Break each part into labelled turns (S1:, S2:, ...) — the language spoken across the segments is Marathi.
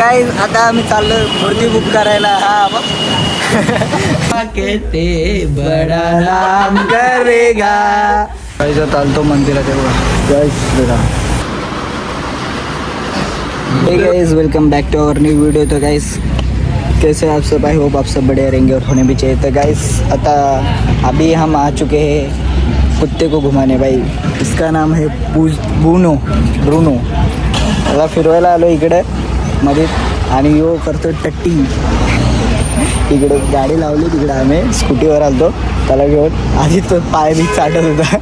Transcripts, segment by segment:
S1: काय आता आम्ही चाललो मूर्ती बुक करायला. हा कहते बडा नाम करेगा. चालतो मंदिरात तेव्हा. जय Shriram. Hey guys, welcome back to our new video. तो गाइस कैसे आप सब? आई होप आप सब बढ़िया रहेंगे और होने भी चाहिए. तो गाइस आता अभी हम आ चुके हैं कुत्ते को घुमाने. भाई इसका नाम है ब्रूनो. त्याला फिरवायला आलो इकडे मध्ये आणि यो करतो टट्टी. इकडे गाडी लावली, तिकडे आम्ही स्कूटीवर आलतो त्याला घेऊन. आधी तो पाय बी चाटत होता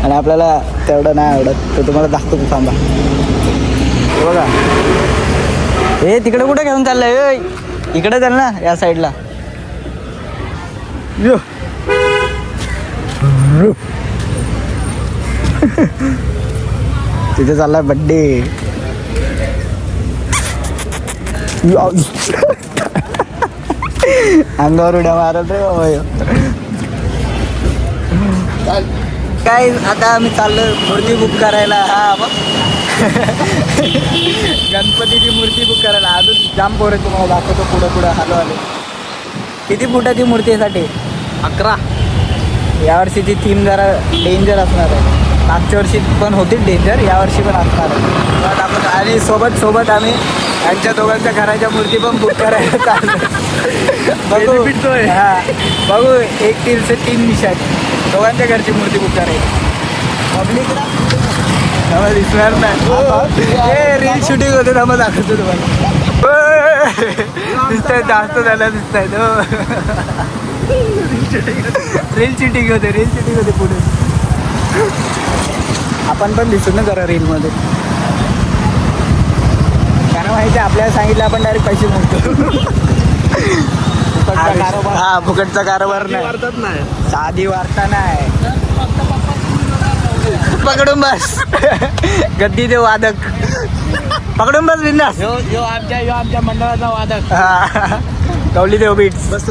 S1: आणि आपल्याला तेवढं नाही आवडत. तर तुम्हाला दाखवतो, थांबा. बघा हे तिकडे कुठे घेऊन चाललंय? इकडे चाल ना, या साईडला. तिथे चाललाय बड्डे. अंगावर उड्या मारत रे बाबा. काय आता आम्ही चाललो मूर्ती बुक करायला. हा गणपतीची मूर्ती बुक करायला. अजून जाम पोर आहे, तुम्हाला दाखवतो पुढं आलो. किती फुटाची मूर्ती आहे? साठी 11. यावर्षीची थीम जरा डेंजर असणार आहे. मागच्या वर्षी पण होती डेंजर, यावर्षी पण असणार आहे. आणि सोबत आम्ही यांच्या दोघांच्या घराच्या मूर्ती पण बुक करायला चाललो. बघू. हां बघू, 1 तीर से 3 निशाण. दोघांच्या घरची मूर्ती बुक करायची. पब्लिकला दिसणार नाही. रील शूटिंग होते ना, मग दाखवतो तुम्हाला. दिसतंय, जास्त झालं दिसतंय. रील शूटिंग होते पुढे. आपण पण दिसू ना जरा रीलमध्ये. कारण माहिती आपल्याला सांगितलं, आपण डायरेक्ट पैसे मागतो. हा फुकटचा कारभार नाही, साधी वार्ता नाही. पकडून बस. गद्दी देव वादक. पकडून बस बिंदास. यो आमच्या मंडळाचा वादक. हा कौली देव बीट्स. बस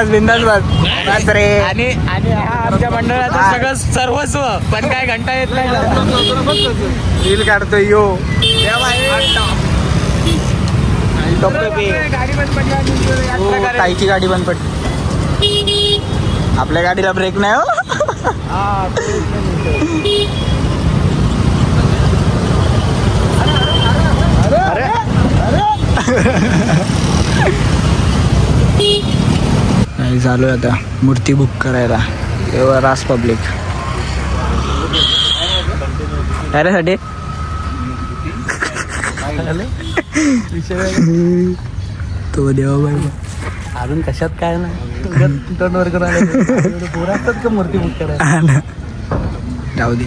S1: बिंदास बस रे. आणि हा आमच्या मंडळाचं सगळं सर्वस्व. पण काय घंटा येत नाही. रील काढतो यो. ताईची गाडी बंद पडली. आपल्या गाडीला ब्रेक नाही हो. नाही चालू आहे आता मूर्ती बुक करायला. तेव्हा रास पब्लिक त्यासाठी तो देवा बाई. अजून कशात काय नाही. तोंडवर करून असतात का मूर्ती बुक करायला. जाऊ दे.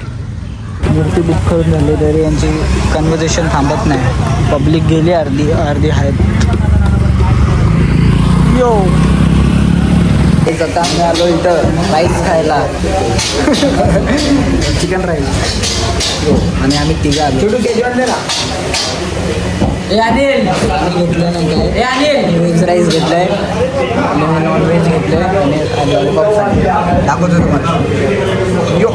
S1: मूर्ती बुक करून झाली तरी यांची कन्व्हर्सेशन थांबत नाही. पब्लिक गेली, अर्धी आहेत. यो आता आम्ही आलो इथं राईस खायला. Chicken rice. हो आणि आम्ही तिघं आलो. घेतलं नाही काय. व्हेज राईस घेतलंय आणि नॉनव्हेज घेतलंय आणि लॉलीपॉप दाखवतो तुम्हाला. यो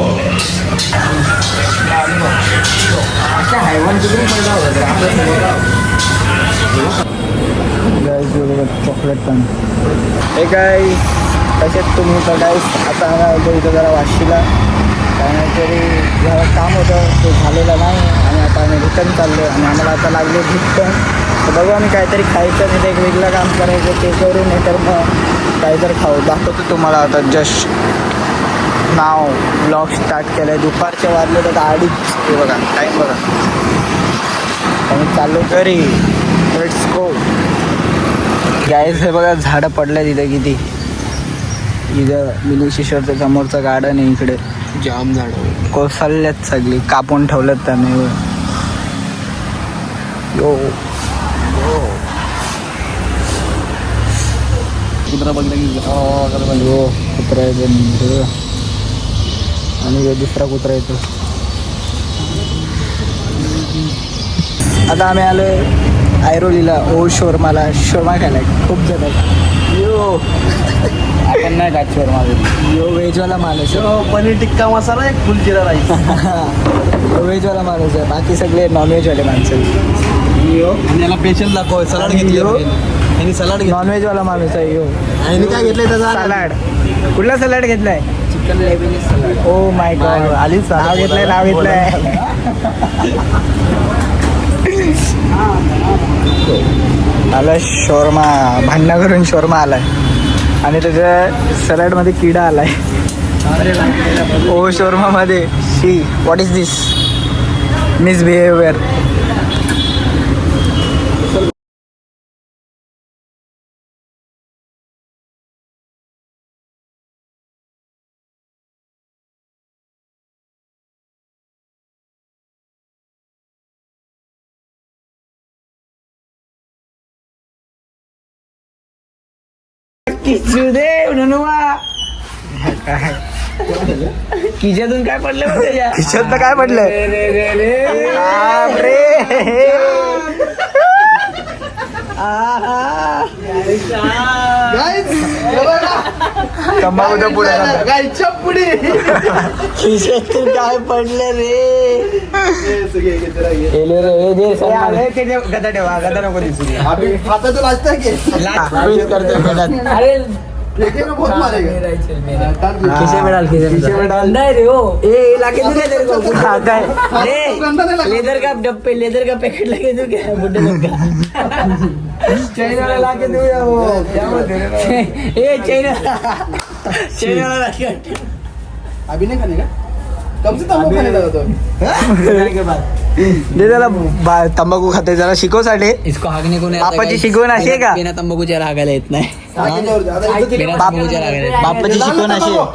S1: चॉकलेट पण. हे काय तसेच तुम्ही तर गाईस. आता आम्ही इथं जरा वाशीला काहीतरी जरा काम होतं, ते झालेलं नाही. आणि आता आम्ही रिटर्न चाललो आणि आम्हाला आता लागले भूक पण. तर बघू आम्ही काहीतरी खायचं, नाही तर एक वेगळं काम करायचं ते करू, नाही तर मग काहीतरी खाऊ. दाखवतो तुम्हाला. आता जस्ट नाव ब्लॉग स्टार्ट केलं आहे. दुपारचे वाजले तर 2:30. हे बघा टाईम बघा. आम्ही चाललो घरी. Let's go. गाईस हे बघा झाडं पडलं तिथं किती. इथं मिनी शिशरच्या समोरचं गार्डन आहे. इकडे जाम झाडं कोसळल्यात सगळी, कापून ठेवल्यात त्याने. यो कुत्रा बघला की हो कुत्रा आहे. आणि दुसरा कुत्रा येतो. आता आम्ही आलो ऐरोलीला. शोरमा खायला खूप जण. यो आपण नाही खात शोरमा. यो व्हेजवाला माणूस. पनीर टिक्का मसाला, एक फुल जिरा राईस. व्हेजवाला माणूस आहे, बाकी सगळे नॉनव्हेजवाले माणसं.
S2: आणि याला पेशल दाखव सलाड घेतली आणि सलाड घेतली.
S1: नॉनव्हेज वाला माणूस आहे यो.
S2: आणि काय घेतलंय त्याचा
S1: सलाड. कुठला सलाड घेतलाय?
S2: Chicken Lebanese salad.
S1: Oh my God.
S2: आलीच
S1: नाव घेतलंय नाव घेतलंय. आला शोरमा. भांडणं करून शोरमा आलाय आणि त्याच्या सलाडमध्ये किडा आलाय. ओ शोरमा मध्ये शी. What is this misbehaviour. किचू दे नुनुआ. काय खिशातून काय पडलं त्याच्या? खिशात काय पडलं? तंबाखूच्या पुढे खिशातून काय पडलं रे? गदा ठेवा. गदा नको दिसू दे. लेदर का डब्बे लेदर का पैकेट लगे तू क्या बुड्ढे लोग चाइना ला के दो या वो ए चाइना ला के अभी नहीं खाने का कब से तंबाकू खाने लगा तो के बाद दे त्याला तंबाखू खाते जरा शिकवसाठी.
S2: इसको हागने को नाही.
S1: बापाची शिकवण अशी आहे का?
S2: बिना तंबाखूच्या रागायला येत नाही. बिना तंबाखूच्या रागायला येत नाही.
S1: बापाची शिकवण अशी आहे.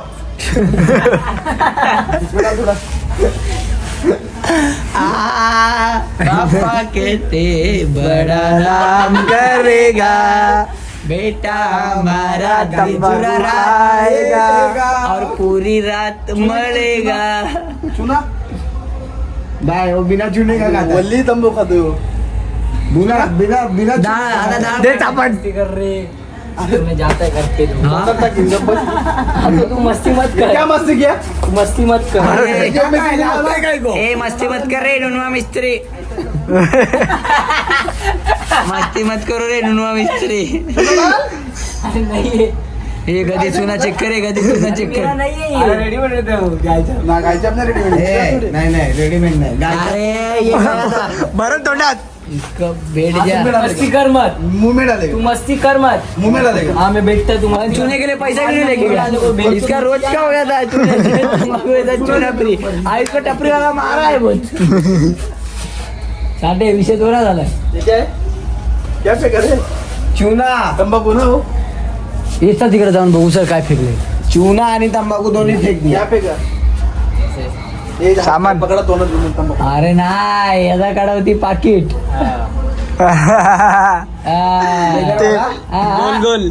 S2: पापा कहते बड़ा नाम करेगा बेटा हमारा तंबाकू खाएगा और पूरी रात मरेगा.
S1: चुना बाय वो बिना चुने का खाता.
S3: वल्ली तंबाखू खातो.
S1: बिना बिना बिना
S2: आता दाल
S1: दे चापट.
S2: कर रे मैं जाता है घर पे. तू मस्ती मत कर.
S3: क्या मस्ती किया?
S2: मस्ती मत कर.
S1: ए
S2: मस्ती मत कर रे नुनुआ मिस्त्री. मस्ती मत करो रे नुनुआ मिस्त्री. नहीं हे कधी चुना चेक करे कधी चुना चेक कर.
S1: रेडीमेड येते
S3: ना गायच्या आपल्या रेडीमेड.
S1: नाही रेडीमेड नाही.
S2: अरे
S1: बरं तोंडात
S2: इसका बैठ जा. मस्ती कर मत.
S3: मुंह में डालेगा.
S2: तू मस्ती कर मत.
S3: मुंह में डालेगा.
S2: हाँ मैं बैठता हूँ. तुम्हारे चुने के लिए पैसा क्यों नहीं लेके गया? इसका रोज क्या हो जाता है चुना फ्री. इसको टपरी वाला मारा है बहुत. साठे विषय थोडा झालाय.
S3: ठीक है क्या फेंका रे?
S1: चुना
S3: तंबाखू ना हो.
S2: येतात तिकडे जाऊन बघू सर काय फेकले.
S1: चुना आणि तंबाखू दोन्ही फेक
S3: क्या फेंका? ये
S1: सामान.
S3: पकड़ा तोंडात घुसून तंबाखू.
S2: अरे नाही याचा काढा होती पाकिट.
S1: गोल गोल.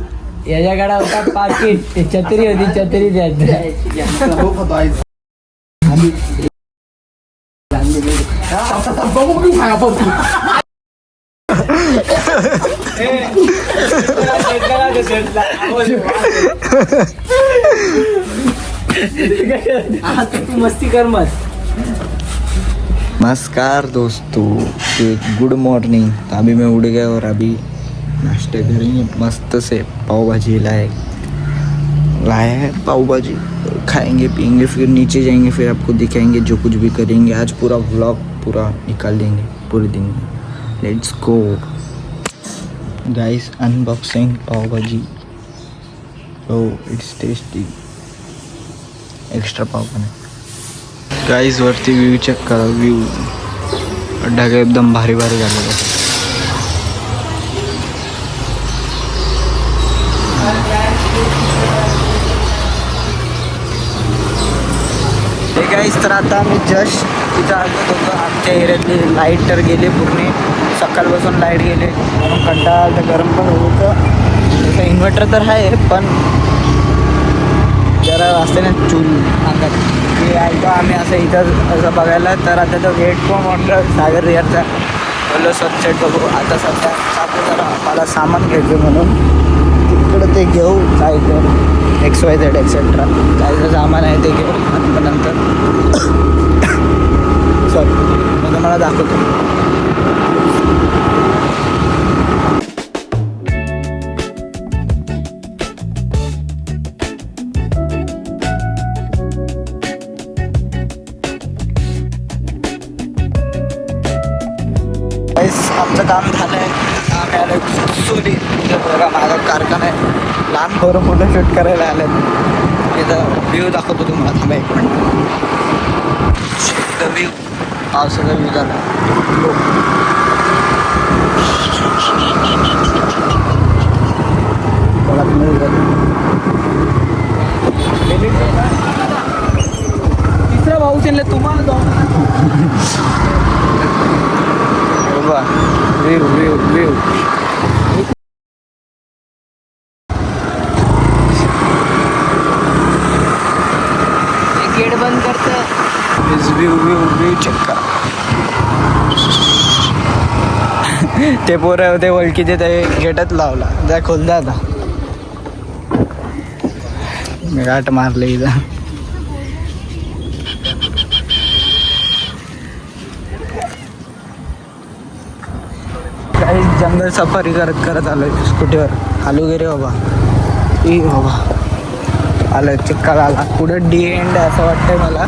S2: याच्या काढा होता पाकिट. छत्री होती छत्री त्यात.
S3: तंबाखू खातो आई. तंबाखू क्यों खाया पण?
S2: तू मस्ती कर मत.
S1: नमस्कार दोस्तों, गुड मॉर्निंग. अभी मैं उठ गया और अभी नाश्ते करेंगे मस्त से. पाव भाजी लाया है पाव भाजी. खाएंगे पियेंगे फिर नीचे जाएंगे. फिर आपको दिखाएंगे जो कुछ भी करेंगे. आज पूरा व्लॉग पूरा निकाल देंगे पूरे दिन में. Let's go guys. अनबॉक्सिंग पाव भाजी. Oh it's tasty. एक्स्ट्रा पाव पण आहे गाईज. वरती व्ह्यू चेक करा. व्ह्यू ढगा एकदम भारी भारी झालेलं आहे. हे गाईज तर आता मी जस्ट तिथं आलो होतो. आमच्या एरियातली लाईट तर गेले पूर्ण. सकाळपासून लाईट गेले म्हणून कंटाळा तर गरम पण होतं. तसं इन्व्हर्टर तर आहे पण जरा असते ना चूल अंगात ते ऐकतो आम्ही असं इथं असं बघायला. तर आता तो वेट पण म्हटलं सागर रियाचा बोललो सनसेट बघू. आता सध्या आपण जरा मला सामान घ्यायचं म्हणून तिकडं ते घेऊ. काय तर XYZ एक्सेट्रा काय जर सामान आहे ते घेऊ. आणि नंतर सॉरी मग तुम्हाला दाखवतो. आमचं काम झालं आहे. आम्ही आलो सुरी इथं बघा माझा कारखाना आहे. लहान पोरं फोटोशूट करायला आले. इथं व्ह्यू दाखवतो तुम्हाला. थांबा एक मिनिट. इथं व्ह्यू पावसाचा व्ह्यू झाला. बघा तुम्ही
S2: तिसरा भाऊ त्यांना तुम्हाला
S1: व्ह्यू व्ह्यू व्ह्यू
S2: गेट बंद करतं.
S1: व्ह्यू व्ह्यू व्ह्यू चेक करा. ते पोरं होते ओळखीचे ते गेटच लावला. जा खोल जा आता. गाठ मारले इथं. काही जंगल सफारी करत आलोय स्कूटीवर. आलो गे रे बाबा. ई बाबा आलं चिक्काला आला. पुढं डी एंड असं वाटतंय मला.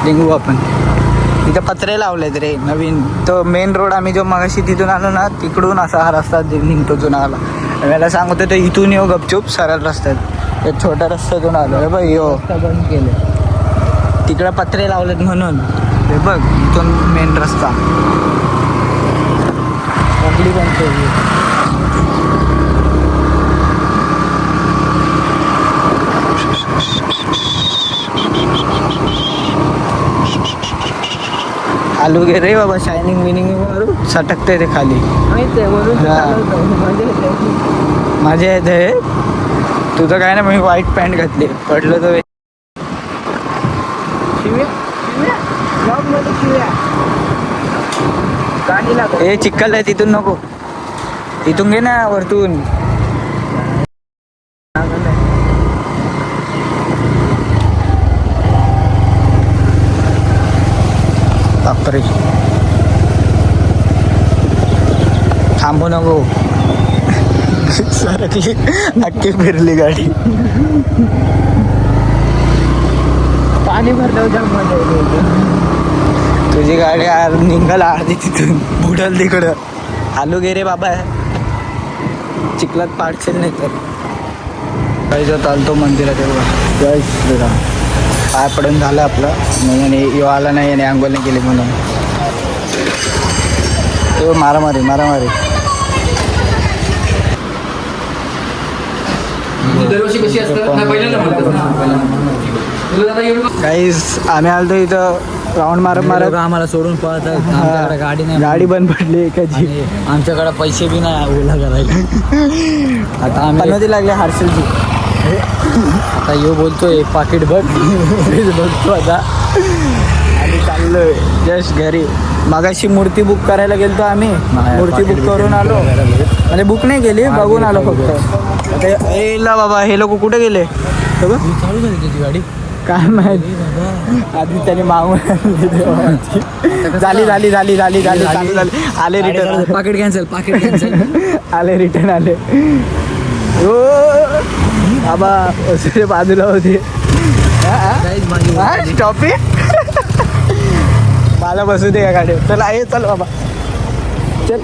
S1: निघू आपण. तिथं पत्रे लावलेत रे नवीन. तो मेन रोड आम्ही जो मगाशी तिथून आलो ना तिकडून असा हा रस्ता निघतो जुनाला. मला सांगतो तो इथून येऊ गपचूप सरळ रस्त्यात. एक छोट्या रस्त्यातून आलो हे बघ. यो
S2: बंद केलं.
S1: तिकडं पत्रे लावलेत म्हणून. हे बघ इथून मेन रस्ता.
S2: कोंबडी बंद केली.
S1: आलू गे रे बाबा. शायनिंग विनिंग मारू सटकते ते खाली.
S2: माहिती आहे वरून
S1: हा. माझ्या येते. तुझं काय ना मी व्हाईट पॅन्ट घातली. पडलं तर
S2: शिव्या शिव्या जॉबमध्ये शिव्या. गाडी लागत.
S1: हे चिक्कल आहे तिथून नको. इथून घे ना वरतून. बापरे थांबू नको. सरकली अख्खी फिरली गाडी.
S2: पाणी भरलं जॉबमध्ये.
S1: तुझी गाडी निघाल अर्धी तिथून बुडल तिकडं. आलू गे रे बाबा. चिखलात पाडशील नाही तर. काही जो चालतो मंदिरात तेव्हा. जय श्रीराम. पाय पडून झालं आपलं. नाही यो आला नाही आणि आंघोळ नाही केली म्हणून. तो मारामारी मारामारी.
S3: दरवर्षी कशी असतं नाही पहिल्यांदा
S1: काहीच आम्ही आलो इथं राऊंड मारत मारत.
S2: आम्हाला सोडून पळतात. आमच्याकडे गाडी नाही.
S1: गाडी बंद पडली एकाची.
S2: आणि आमच्याकडे पैसे बी नाही ओला करायला. आता आम्ही
S1: पनवती लागले हार्सेलची.
S2: आता यो बोलतोय पाकिट बघ. बघतो आता.
S1: आणि चाललोय जस्ट घरी. मागाशी मूर्ती बुक करायला गेलतो आम्ही. मूर्ती बुक करून आलो. म्हणजे बुक नाही केली बघून आलो फक्त. आता एला बाबा हे लोक कुठे गेले
S2: चालू झाली त्याची गाडी.
S1: काय माहिती. आधी त्याने मागून झाली झाली झाली झाली झाली चालू झाली. आले रिटर्न.
S2: पाकिट कॅन्सल पाकिट कॅन्सल.
S1: आले रिटर्न आले. हो बाबा असं बाजूला होते. स्टॉप मला बसू दे का गाडी. चल आहे चल बाबा चल.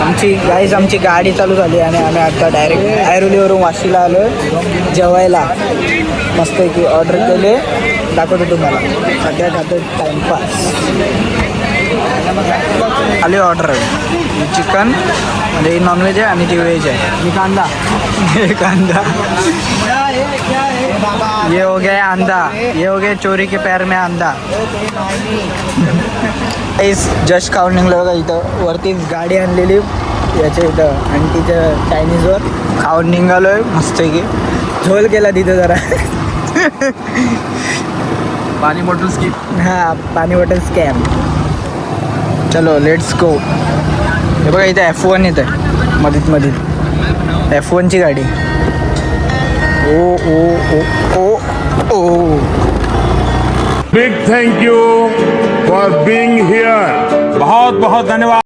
S1: आमची गाडी चालू झाली आणि आम्ही आता डायरेक्ट ऐरोलीवरून वाशीला आलो जेवायला. मस्तपैकी ऑर्डर केले. दाखवतो तुम्हाला. सध्या खातो टाइमपास. आले ऑर्डर. चिकन म्हणजे नॉनव्हेज आहे आणि ती व्हेज आहे.
S2: मी कांदा.
S1: कांदा. ये हो गया अंडा. ये हो गया चोरी के पैर में अंडा. जस्ट खाऊन निघलं बघा. इथं वरती गाडी आणलेली याच्या इथं आंटीच्या चायनीजवर. खाऊन निघालोय मस्त की. झोल केला तिथं जरा.
S3: पाणी बॉटल स्किप.
S1: हा पाणी बॉटल स्कॅम. चलो लेट्स गो. हे बघा इथं F1 येत आहे मधीत F1ची गाडी. ओ ओ ओ ओ ओ
S4: big thank you for being here.
S5: बहुत बहुत धन्यवाद।